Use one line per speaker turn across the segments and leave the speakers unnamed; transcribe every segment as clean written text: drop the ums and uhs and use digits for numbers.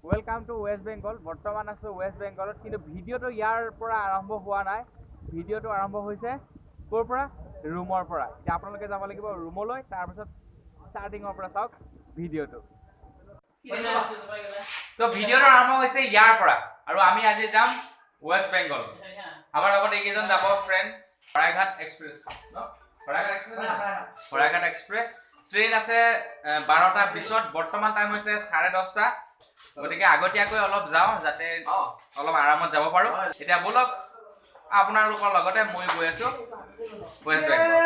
Welcome to West Bengal. বৰ্তমান আছোঁ west বেংগলত, কিন্তু ভিডিঅ'টো ইয়াৰ পৰা আৰম্ভ হোৱা নাই। ভিডিঅ'টো আৰম্ভ হৈছে ক'ৰ পৰা? ৰুমৰ পৰা। এতিয়া আপোনালোকে যাব লাগিব ৰুমলৈ, তাৰপিছত ষ্টাৰ্টিঙৰ পৰা চাওক ভিডিঅ'টো। তো ভিডিঅ'টো আৰম্ভ হৈছে ইয়াৰ পৰা, আৰু আমি আজি যাম ৱেষ্ট বেংগল। আমাৰ লগত এইকেইজন যাব friend. Saraighat express Saraighat express train আছে 12টা 20ত। বৰ্তমান টাইম হৈছে 10:30। গতিকে আগতীয়াকৈ অলপ যাওঁ যাতে অলপ আৰামত যাব পাৰোঁ। এতিয়া বলক আপোনালোকৰ লগতে মই গৈ আছোঁ ৱেষ্ট বেংগল।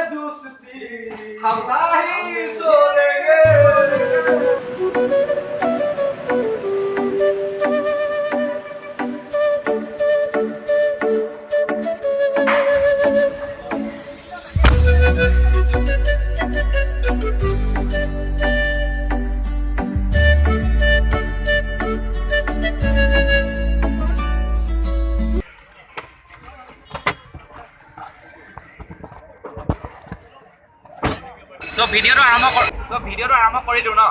তো ভিডিঅ'টো আৰম্ভ কৰিলোঁ ন।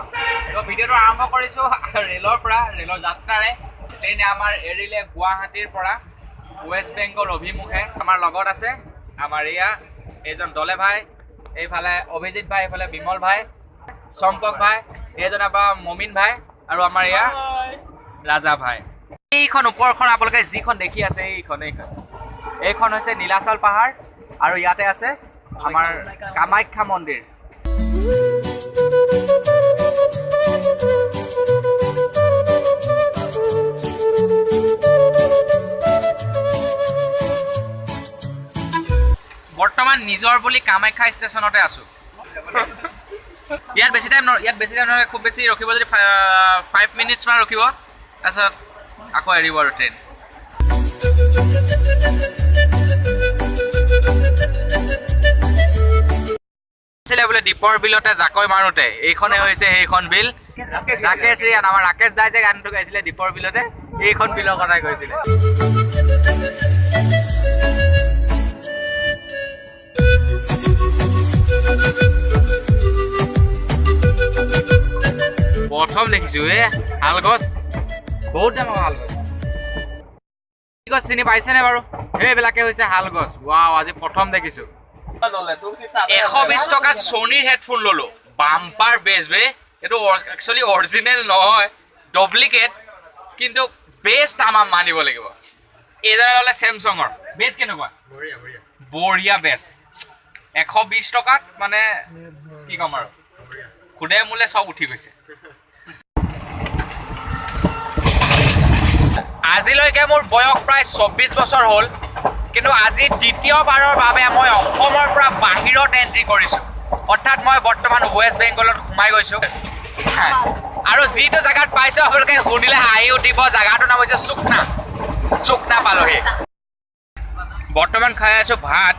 তো ভিডিঅ'টো আৰম্ভ কৰিছোঁ ৰেলৰ পৰা, ৰেলৰ যাত্ৰাৰে। ট্ৰেইনে আমাৰ এৰিলে গুৱাহাটীৰ পৰা ৱেষ্ট বেংগল অভিমুখে। আমাৰ লগত আছে আমাৰ এইজন দলে ভাই, এইফালে অভিজিত ভাই, এইফালে বিমল ভাই, চম্পক ভাই, এইজন আমাৰ মমিন ভাই, আৰু আমাৰ ৰাজা ভাই। এইখন ওপৰখন আপোনালোকে যিখন দেখি আছে এইখন হৈছে নীলাচল পাহাৰ, আৰু ইয়াতে আছে আমাৰ কামাখ্যা মন্দিৰ। বৰ্তমান নিজৰ বুলি কামাখ্যা ষ্টেচনতে আছোঁ। ইয়াত বেছি টাইম নহয়, খুব বেছি ৰখিব যদি 5 মিনিটছমান ৰখিব, তাৰপিছত আকৌ এৰিব আৰু ট্ৰেইন। বোলে দীপৰ বিলতে জাকৈ মাৰোঁতে এইখনে হৈছে সেইখন বিল। ৰাকেশ ৰিয়ান, আমাৰ ৰাকেশ দাই যে গানটো গাইছিলে দীপৰ বিলতে, এইখন বিলৰ কথাই কৈছিলে। প্ৰথম দেখিছোঁ শাল গছ, বহুত ডাঙৰ শাল গছ। কি গছ চিনি পাইছেনে বাৰু? সেইবিলাকে হৈছে শাল গছ। ৱাও, আজি প্ৰথম দেখিছোঁ। 120 টকাত ছনীৰ হেডফোন ললো, বাম্পাৰ বেছ বে। এইটো একচুৱেলি অৰিজিনেল নহয়, ডুপ্লিকেট, কিন্তু বেষ্ট আমাৰ মানিব লাগিব। এইজনে ল'লে চেমচঙৰ। বেছ কেনেকুৱা? বঢ়িয়া বেষ্ট। 120 টকাত মানে কি ক'ম আৰু, খুদে মোলে চব উঠি গৈছে। আজিলৈকে মোৰ বয়স প্ৰায় 24 বছৰ হ'ল, কিন্তু আজি দ্বিতীয়বাৰৰ বাবে মই অসমৰ পৰা বাহিৰত এণ্ট্ৰি কৰিছোঁ। অৰ্থাৎ মই বৰ্তমান ৱেষ্ট বেংগলত সোমাই গৈছোঁ, আৰু যিটো জেগাত পাইছোঁ আপোনালোকে শুনিলে হাঁহি উঠিব। জেগাটোৰ নাম হৈছে চুকনা পালোহি। বৰ্তমান খাই আছোঁ ভাত।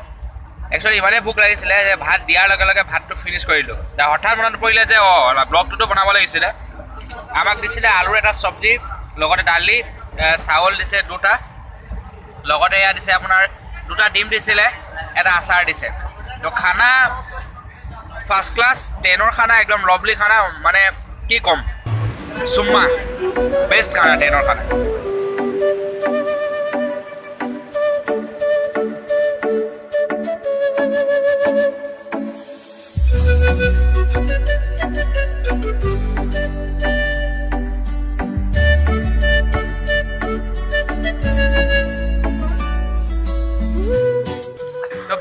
একচুৱেলি ইমানেই ভোক লাগিছিলে যে ভাত দিয়াৰ লগে লগে ভাতটো ফিনিছ কৰিলোঁ। হঠাৎ মনত পৰিলে যে ব্লগটোতো বনাব লাগিছিলে। আমাক দিছিলে আলুৰ এটা চব্জি, লগতে দালি, চাউল দিছে 2টা, লগতে এয়া দিছে আপোনাৰ 2টা ডিম দিছিলে, এটা আচাৰ দিছে। তো খানা ফাৰ্ষ্ট ক্লাছ, 10ৰ খানা, একদম লভলি খানা, মানে কি ক'ম, চুম্মা বেষ্ট খানা, 10ৰ খানা।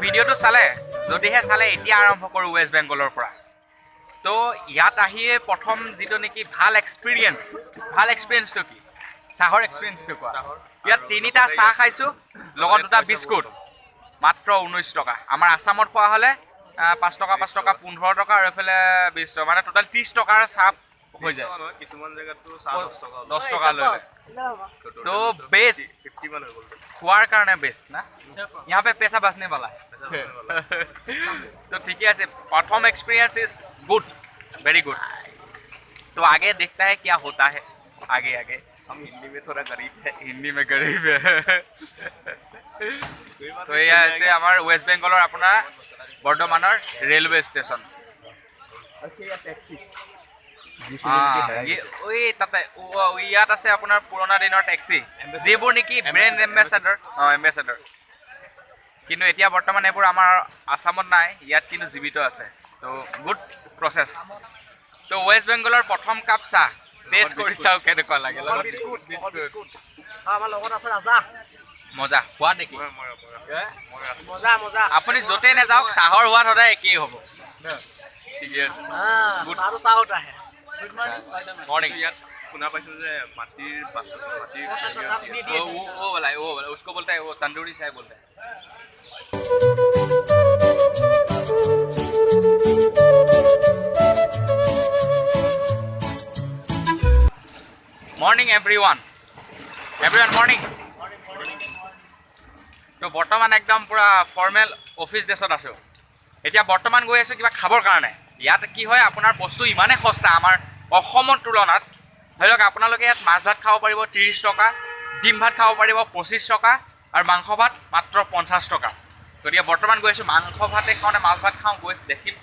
ভিডিঅ'টো যদিহে চালে এতিয়া আৰম্ভ কৰোঁ ৱেষ্ট বেংগলৰ পৰা। তো ইয়াত আহিয়ে প্ৰথম যিটো নেকি ভাল এক্সপিৰিয়েঞ্চটো কি? চাহৰ এক্সপিৰিয়েঞ্চটো কোৱা। ইয়াত 3টা চাহ খাইছোঁ, লগত 2টা বিস্কুট, মাত্ৰ 19 টকা। আমাৰ আছামত খোৱা হ'লে 5 টকা 15 টকা, আৰু এইফালে 20 টকা, মানে টোটেল 30 টকাৰ চাহ হৈ যায়। কিছুমান জেগাতো 10 টকা লৈ লয়। তো বেষ্ট, খোৱাৰ কাৰণে বেষ্ট না। यहाँ पे पैसा बचने वाला है। तो ठीक है, प्रथम experience is good, very good. तो आगे देखता है क्या होता है। आगे हम हिंदी में थोड़ा गरीब है। तो ये ऐसे हमारे वेस्ट बेंगलर अपना बर्धमानर रेलवे स्टेशन। टैक्सी তাতে ইয়াত আছে আপোনাৰ পুৰণা দিনৰ টেক্সি যিবোৰ নেকি ব্ৰেণ্ড এম্বেচাডৰ কিন্তু এতিয়া বৰ্তমান এইবোৰ আমাৰ আসামত নাই ইয়াত কিন্তু জীৱিত আছে তো গুড প্ৰচেছ তো ৱেষ্ট বেংগলৰ প্ৰথম কাপ চাহ টেষ্ট কৰি চাওঁ কেনেকুৱা লাগে মজা সোৱাদ নেকি আপুনি য'তেই নাযাওক চাহৰ সোৱাদ সদায় একেই হ'ব मॉर्निंग यार सुना पाइছো যে মাটিৰ वो वाला उसको बोलता है वो तंदूरी चाय बोलता है मॉर्निंग एवरीवन मॉर्निंग तो बर्तमान एकदम पूरा फॉर्मल ऑफिस डेसत आছো এতিয়া বৰ্তমান গৈ আছো কিবা খাবৰ কাৰণে ইয়াত কি হয় আপোনাৰ বস্তু ইমানে সস্তা আমাৰ অসমৰ তুলনাত ধৰি লওক আপোনালোকে ইয়াত মাছ ভাত খাব পাৰিব 30 টকা ডিম ভাত খাব পাৰিব 25 টকা আৰু মাংস ভাত মাত্ৰ 50 টকা গতিকে বৰ্তমান গৈ আছো মাংস ভাতে খাওঁনে মাছ ভাত খাওঁ গৈ দেখিম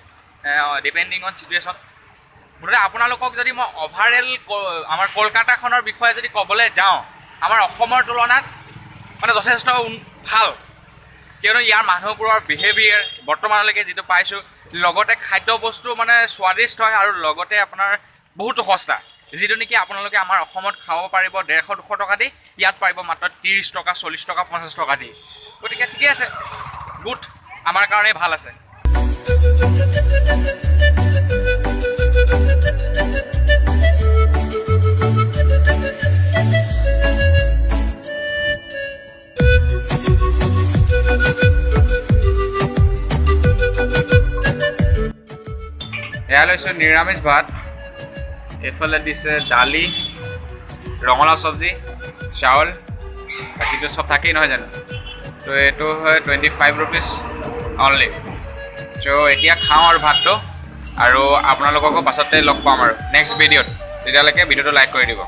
ডিপেণ্ডিং অন চিটুৱেশ্যন মুঠতে আপোনালোকক যদি মই অভাৰঅল আমাৰ কলকাতাখনৰ বিষয়ে যদি ক'বলৈ যাওঁ আমাৰ অসমৰ তুলনাত মানে যথেষ্ট ভাল কিয়নো ইয়াৰ মানুহবোৰৰ বিহেভিয়াৰ বৰ্তমানলৈকে যিটো পাইছোঁ লগতে খাদ্য বস্তু মানে স্বাদিষ্ট হয় আৰু লগতে আপোনাৰ বহুতো সস্তা যিটো নেকি আপোনালোকে আমাৰ অসমত খাব পাৰিব 150-200 টকা দি ইয়াত পাৰিব মাত্ৰ 30 টকা 40 টকা 50 টকা দি গতিকে ঠিকে আছে গুড আমাৰ কাৰণে ভাল আছে এয়া লৈছোঁ নিৰামিষ ভাত এইফালে দিছে দালি ৰঙালাও চব্জি চাউল বাকীটো চব থাকেই নহয় জানো তো এইটো হয় 25 rupees অনলি চ' এতিয়া খাওঁ আৰু ভাতটো আৰু আপোনালোককো পাছতে লগ পাম আৰু নেক্সট ভিডিঅ'ত তেতিয়ালৈকে ভিডিঅ'টো লাইক কৰি দিব